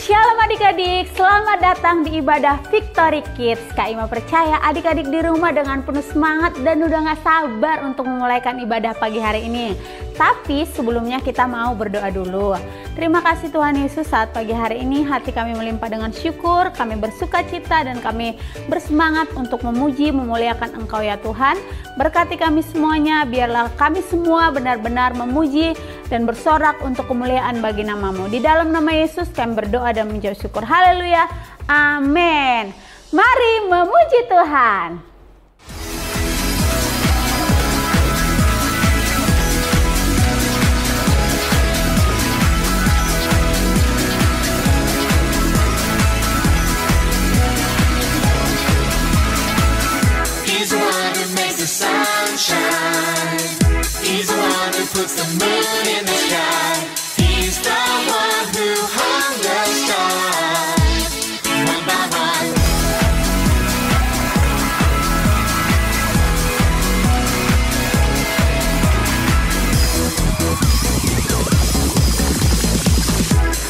Shalom adik-adik, selamat datang di ibadah Victory Kids. Kak Ima percaya adik-adik di rumah dengan penuh semangat dan udah gak sabar untuk memulaikan ibadah pagi hari ini. Tapi sebelumnya kita mau berdoa dulu. Terima kasih Tuhan Yesus, saat pagi hari ini hati kami melimpah dengan syukur, kami bersuka cita dan kami bersemangat untuk memuji, memuliakan Engkau ya Tuhan. Berkati kami semuanya, biarlah kami semua benar-benar memuji dan bersorak untuk kemuliaan bagi nama-Mu. Di dalam nama Yesus kami berdoa dan menjawab syukur. Haleluya. Amin. Mari memuji Tuhan. He's the one who makes the sun shine. He's the one who puts the moon in the sky. He's the one who hung the stars one by one.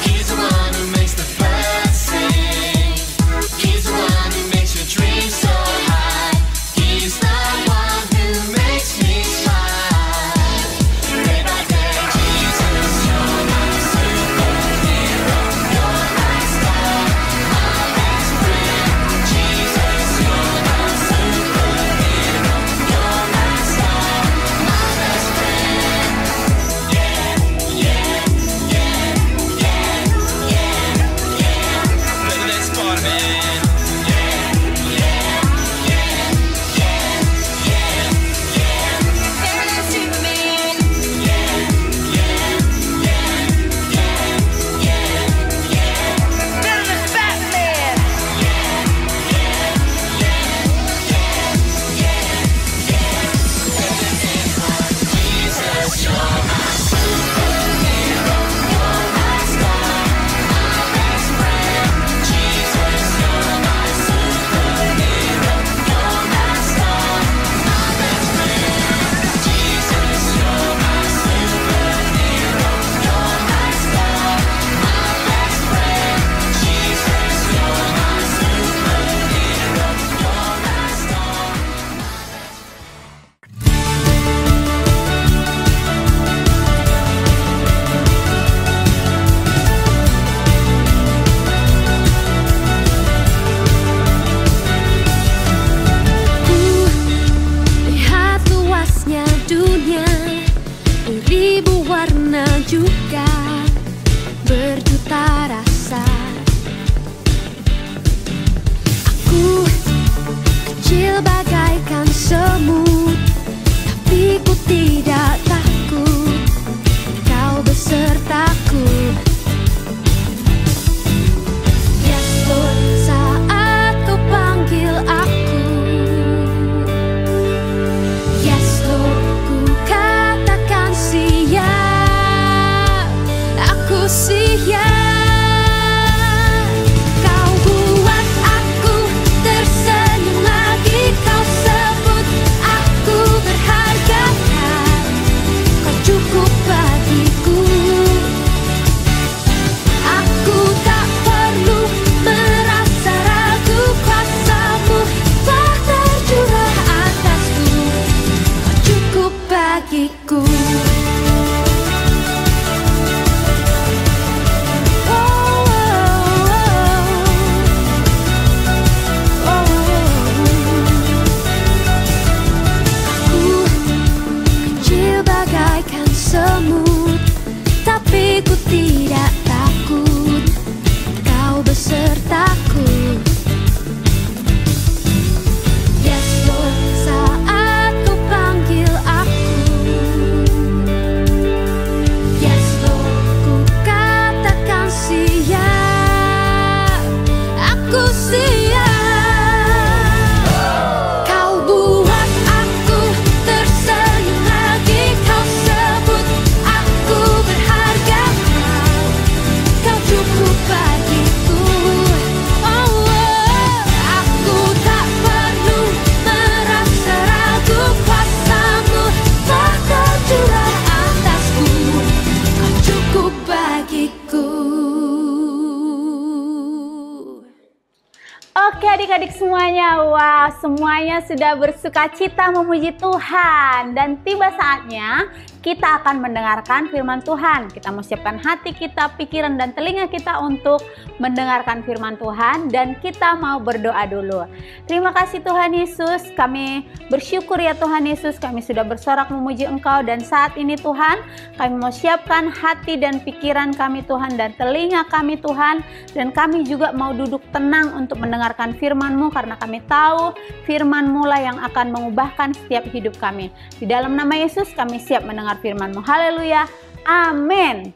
He's the one who makes the birds sing. He's the one who makes your dreams so high. He's the one who makes me smile. Day by day, Jesus, you're my superhero. You're my star, my best friend. Jesus, you're my superhero. You're my star, my best friend. Yeah, yeah, yeah, yeah, yeah, yeah. Better than Spider-Man. Yeah, yeah, yeah, yeah, yeah, yeah. Better than Superman. Yeah, yeah, yeah, yeah, yeah, yeah. Better than Batman. Yeah, yeah, yeah, yeah, yeah, yeah. Better than God. Jesus, you're my superhero. You're my star, my best friend. Jesus, you're my superhero. You're my star, my best friend. Jesus, you're my superhero. You're my star, my best friend. Jesus, you're my superhero. You're my star. Lihat luasnya dunia, beribu warna juga, berjuta rasa. Aku kecil bagaikan semut, tapi ku tidak takut, kau besertaku. Yes Lord, saat kau panggil aku. Yes Lord, ku katakan siap, aku siap. Kau buat aku tersenyum lagi, kau sebut aku berharga, kau cukup bagiku. Oke adik-adik semuanya, wah semuanya sudah bersuka cita memuji Tuhan. Dan tiba saatnya kita akan mendengarkan firman Tuhan. Kita mau siapkan hati kita, pikiran dan telinga kita untuk mendengarkan firman Tuhan. Dan kita mau berdoa dulu. Terima kasih Tuhan Yesus, kami bersyukur ya Tuhan Yesus, kami sudah bersorak memuji Engkau. Dan saat ini Tuhan, kami mau siapkan hati dan pikiran kami Tuhan, dan telinga kami Tuhan. Dan kami juga mau duduk tenang untuk mendengarkan firman-Mu, karena kami tahu firman-Mu lah yang akan mengubahkan setiap hidup kami. Di dalam nama Yesus kami siap mendengar firman-Mu. Haleluya, amin.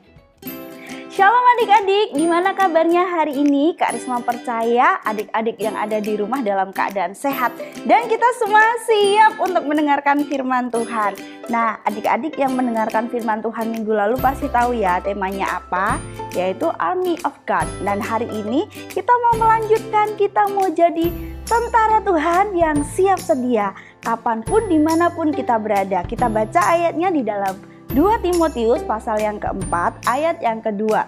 Shalom adik-adik, gimana kabarnya hari ini? Kak Risma percaya adik-adik yang ada di rumah dalam keadaan sehat, dan kita semua siap untuk mendengarkan firman Tuhan. Nah, adik-adik yang mendengarkan firman Tuhan minggu lalu pasti tahu ya temanya apa, yaitu Army of God. Dan hari ini kita mau melanjutkan, kita mau jadi tentara Tuhan yang siap sedia kapanpun dimanapun kita berada. Kita baca ayatnya di dalam 2 Timotius pasal yang keempat ayat yang kedua.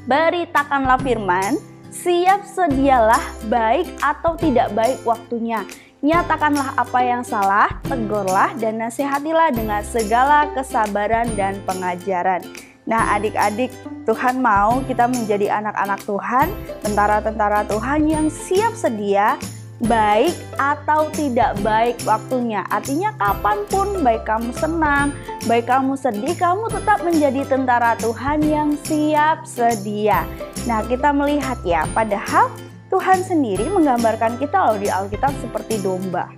Beritakanlah firman, siap sedialah baik atau tidak baik waktunya. Nyatakanlah apa yang salah, tegurlah dan nasihatilah dengan segala kesabaran dan pengajaran. Nah adik-adik, Tuhan mau kita menjadi anak-anak Tuhan, tentara-tentara Tuhan yang siap sedia baik atau tidak baik waktunya. Artinya kapanpun, baik kamu senang, baik kamu sedih, kamu tetap menjadi tentara Tuhan yang siap sedia. Nah kita melihat ya, padahal Tuhan sendiri menggambarkan kita loh di Alkitab seperti domba.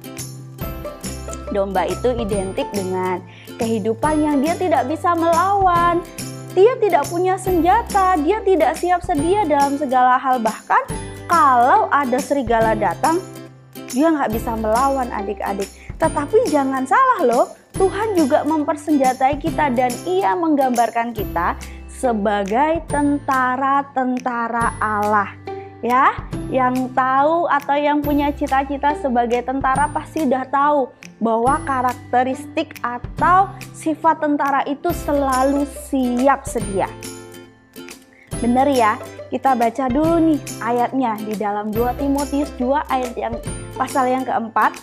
Domba itu identik dengan kehidupan yang dia tidak bisa melawan. Dia tidak punya senjata, dia tidak siap sedia dalam segala hal. Bahkan kalau ada serigala datang, dia nggak bisa melawan adik-adik. Tetapi jangan salah loh, Tuhan juga mempersenjatai kita dan Ia menggambarkan kita sebagai tentara-tentara Allah. Ya, yang tahu atau yang punya cita-cita sebagai tentara pasti udah tahu bahwa karakteristik atau sifat tentara itu selalu siap sedia. Bener ya, kita baca dulu nih ayatnya di dalam 2 Timotius 2 ayat yang pasal yang keempat.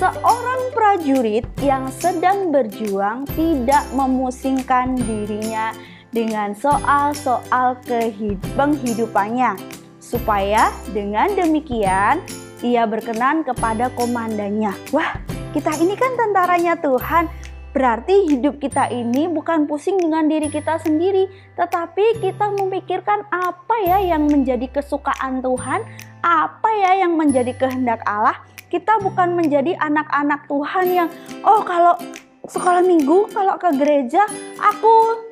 Seorang prajurit yang sedang berjuang tidak memusingkan dirinya dengan soal-soal penghidupannya, supaya dengan demikian ia berkenan kepada komandannya. Wah, kita ini kan tentaranya Tuhan. Berarti hidup kita ini bukan pusing dengan diri kita sendiri, tetapi kita memikirkan apa ya yang menjadi kesukaan Tuhan, apa ya yang menjadi kehendak Allah. Kita bukan menjadi anak-anak Tuhan yang, oh kalau sekolah minggu, kalau ke gereja, aku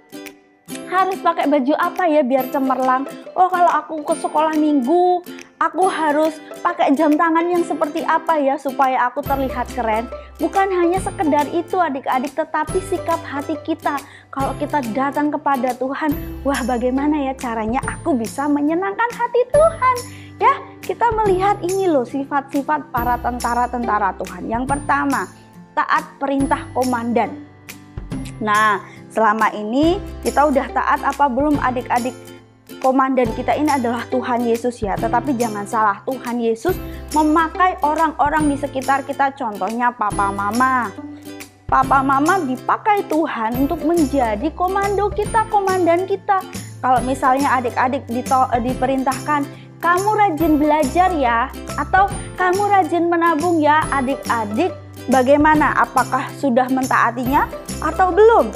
harus pakai baju apa ya biar cemerlang. Oh kalau aku ke sekolah minggu, aku harus pakai jam tangan yang seperti apa ya supaya aku terlihat keren. Bukan hanya sekedar itu adik-adik, tetapi sikap hati kita. Kalau kita datang kepada Tuhan, wah bagaimana ya caranya aku bisa menyenangkan hati Tuhan. Ya, kita melihat ini loh sifat-sifat para tentara-tentara Tuhan. Yang pertama, taat perintah komandan. Nah, selama ini kita udah taat apa belum adik-adik? Komandan kita ini adalah Tuhan Yesus ya. Tetapi jangan salah, Tuhan Yesus memakai orang-orang di sekitar kita. Contohnya papa mama. Papa mama dipakai Tuhan untuk menjadi komando kita, komandan kita. Kalau misalnya adik-adik diperintahkan, kamu rajin belajar ya, atau kamu rajin menabung ya, adik-adik bagaimana? Apakah sudah mentaatinya atau belum?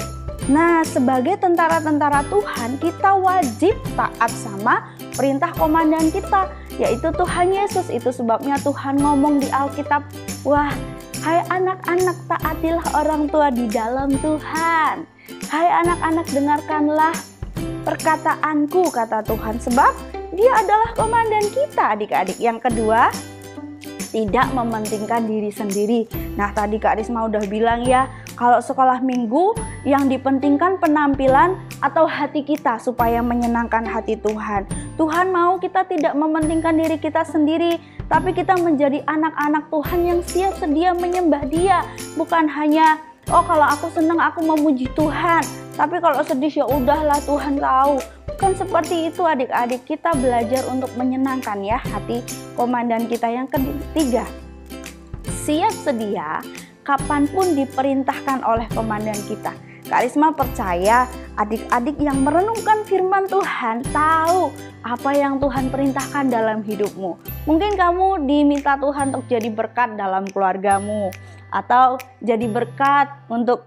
Nah, sebagai tentara-tentara Tuhan, kita wajib taat sama perintah komandan kita, yaitu Tuhan Yesus. Itu sebabnya Tuhan ngomong di Alkitab, wah, hai anak-anak, taatilah orang tua di dalam Tuhan. Hai anak-anak, dengarkanlah perkataanku, kata Tuhan, sebab Dia adalah komandan kita, adik-adik. Yang kedua, tidak mementingkan diri sendiri. Nah, tadi Kak Risma udah bilang ya, kalau sekolah minggu yang dipentingkan penampilan atau hati kita supaya menyenangkan hati Tuhan. Tuhan mau kita tidak mementingkan diri kita sendiri, tapi kita menjadi anak-anak Tuhan yang siap sedia menyembah Dia. Bukan hanya, oh kalau aku senang aku memuji Tuhan, tapi kalau sedih ya udahlah Tuhan tahu. bukan seperti itu adik-adik. Kita belajar untuk menyenangkan ya hati komandan kita. Yang ketiga, siap sedia kapanpun diperintahkan oleh komandan kita. Kak Risma percaya adik-adik yang merenungkan firman Tuhan tahu apa yang Tuhan perintahkan dalam hidupmu. Mungkin kamu diminta Tuhan untuk jadi berkat dalam keluargamu, atau jadi berkat untuk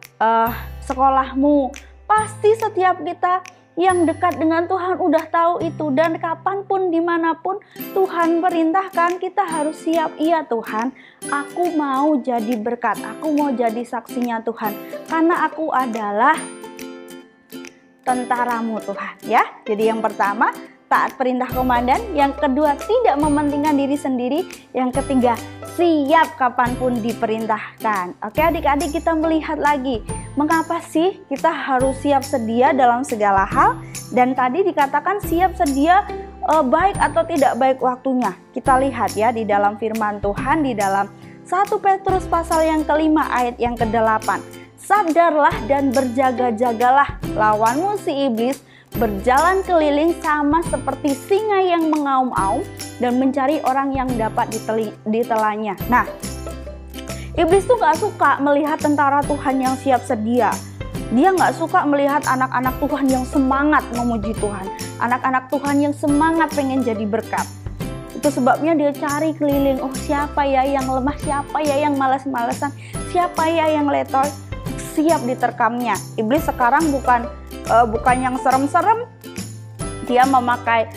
sekolahmu. Pasti setiap kita yang dekat dengan Tuhan udah tahu itu, dan kapanpun dimanapun Tuhan perintahkan kita harus siap. Iya Tuhan, aku mau jadi berkat, aku mau jadi saksinya Tuhan, karena aku adalah tentaramu Tuhan ya. Jadi yang pertama, taat perintah komandan. Yang kedua, tidak mementingkan diri sendiri. Yang ketiga, siap kapanpun diperintahkan. Oke adik-adik, kita melihat lagi, mengapa sih kita harus siap sedia dalam segala hal? Dan tadi dikatakan siap sedia baik atau tidak baik waktunya. Kita lihat ya di dalam firman Tuhan, di dalam 1 Petrus pasal yang kelima ayat yang ke-8. Sadarlah dan berjaga-jagalah, lawanmu si iblis berjalan keliling sama seperti singa yang mengaum-aum dan mencari orang yang dapat ditelannya. Nah, iblis tuh gak suka melihat tentara Tuhan yang siap sedia. Dia gak suka melihat anak-anak Tuhan yang semangat memuji Tuhan, anak-anak Tuhan yang semangat pengen jadi berkat. Itu sebabnya dia cari keliling, oh siapa ya yang lemah, siapa ya yang malas-malesan, siapa ya yang letoy, siap diterkamnya. Iblis sekarang bukan yang serem-serem, dia memakai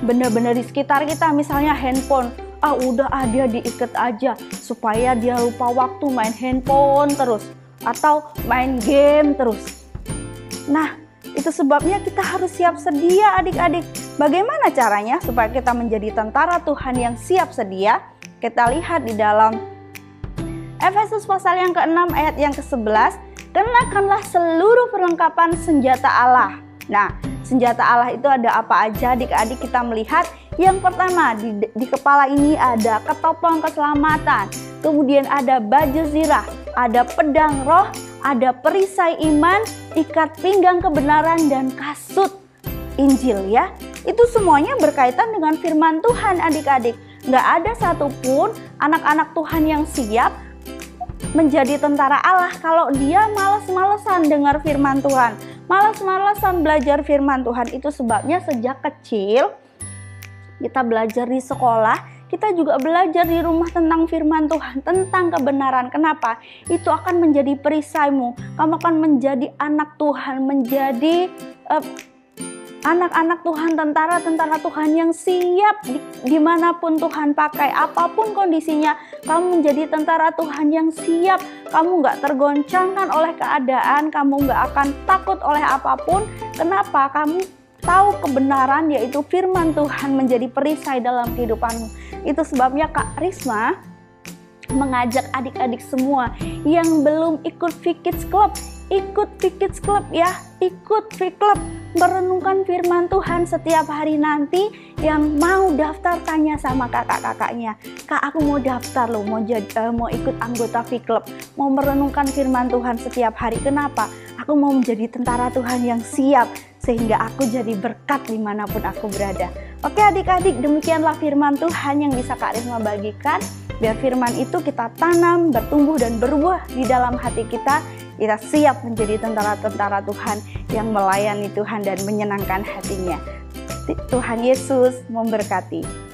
benda-benda di sekitar kita, misalnya handphone. Dia diikat aja supaya dia lupa waktu main handphone terus, atau main game terus. Nah, itu sebabnya kita harus siap sedia adik-adik. Bagaimana caranya supaya kita menjadi tentara Tuhan yang siap sedia? Kita lihat di dalam Efesus pasal yang ke-6 ayat yang ke-11. Kenakanlah seluruh perlengkapan senjata Allah. Nah, senjata Allah itu ada apa aja adik-adik? Kita melihat yang pertama, di kepala ini ada ketopong keselamatan, kemudian ada baju zirah, ada pedang roh, ada perisai iman, ikat pinggang kebenaran, dan kasut Injil ya. Itu semuanya berkaitan dengan firman Tuhan adik-adik. Nggak ada satupun anak-anak Tuhan yang siap menjadi tentara Allah kalau dia malas-malesan dengar firman Tuhan, malas-malesan belajar firman Tuhan. Itu sebabnya sejak kecil kita belajar di sekolah, kita juga belajar di rumah tentang firman Tuhan, tentang kebenaran. Kenapa? Itu akan menjadi perisaimu. Kamu akan menjadi anak Tuhan, menjadi anak-anak Tuhan, tentara-tentara Tuhan yang siap dimanapun Tuhan pakai, apapun kondisinya, kamu menjadi tentara Tuhan yang siap. Kamu gak tergoncangkan oleh keadaan, kamu gak akan takut oleh apapun. Kenapa? Kamu tahu kebenaran, yaitu firman Tuhan menjadi perisai dalam kehidupanmu. Itu sebabnya Kak Risma mengajak adik-adik semua yang belum ikut V-Kids Club, ikut V-Kids Club ya, ikut V-Club, merenungkan firman Tuhan setiap hari. Nanti yang mau daftar tanya sama kakak-kakaknya, Kak aku mau daftar loh, mau ikut anggota V-Club, mau merenungkan firman Tuhan setiap hari. Kenapa? Aku mau menjadi tentara Tuhan yang siap, sehingga aku jadi berkat dimanapun aku berada. Oke adik-adik, demikianlah firman Tuhan yang bisa Kak Risma bagikan. Biar firman itu kita tanam, bertumbuh dan berbuah di dalam hati kita. Kita siap menjadi tentara-tentara Tuhan yang melayani Tuhan dan menyenangkan hatinya. Tuhan Yesus memberkati.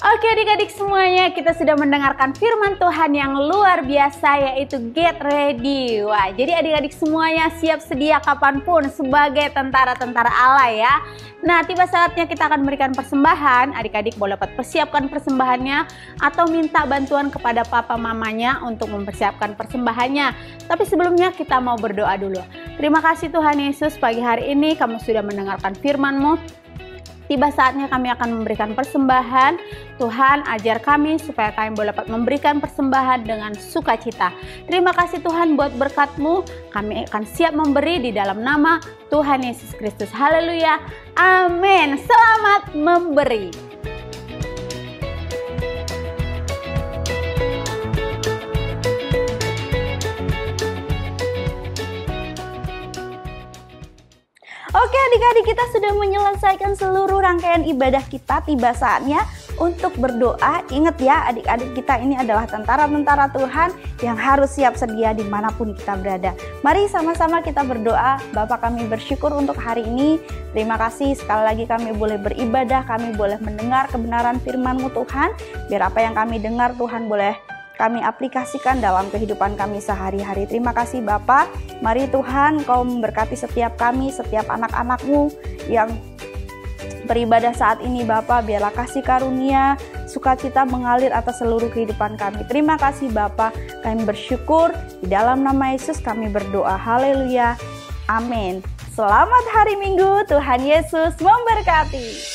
Oke adik-adik semuanya, kita sudah mendengarkan firman Tuhan yang luar biasa, yaitu get ready. Wah, jadi adik-adik semuanya siap sedia kapanpun sebagai tentara-tentara Allah ya. Nah, tiba saatnya kita akan memberikan persembahan. Adik-adik boleh persiapkan persembahannya atau minta bantuan kepada papa mamanya untuk mempersiapkan persembahannya. Tapi sebelumnya kita mau berdoa dulu. Terima kasih Tuhan Yesus, pagi hari ini kamu sudah mendengarkan firman-Mu. Tiba saatnya kami akan memberikan persembahan. Tuhan, ajar kami supaya kami boleh dapat memberikan persembahan dengan sukacita. Terima kasih Tuhan buat berkat-Mu. Kami akan siap memberi di dalam nama Tuhan Yesus Kristus. Haleluya. Amin. Selamat memberi. Oke adik-adik, kita sudah menyelesaikan seluruh rangkaian ibadah kita. Tiba saatnya untuk berdoa. Ingat ya adik-adik, kita ini adalah tentara-tentara Tuhan yang harus siap sedia dimanapun kita berada. Mari sama-sama kita berdoa. Bapa, kami bersyukur untuk hari ini. Terima kasih sekali lagi kami boleh beribadah, kami boleh mendengar kebenaran firman-Mu Tuhan. Biar apa yang kami dengar Tuhan boleh kami aplikasikan dalam kehidupan kami sehari-hari. Terima kasih Bapa. Mari Tuhan Kau memberkati setiap kami, setiap anak-anak-Mu yang beribadah saat ini Bapa. Biarlah kasih karunia, sukacita mengalir atas seluruh kehidupan kami. Terima kasih Bapa. Kami bersyukur, di dalam nama Yesus kami berdoa. Haleluya. Amin. Selamat hari Minggu, Tuhan Yesus memberkati.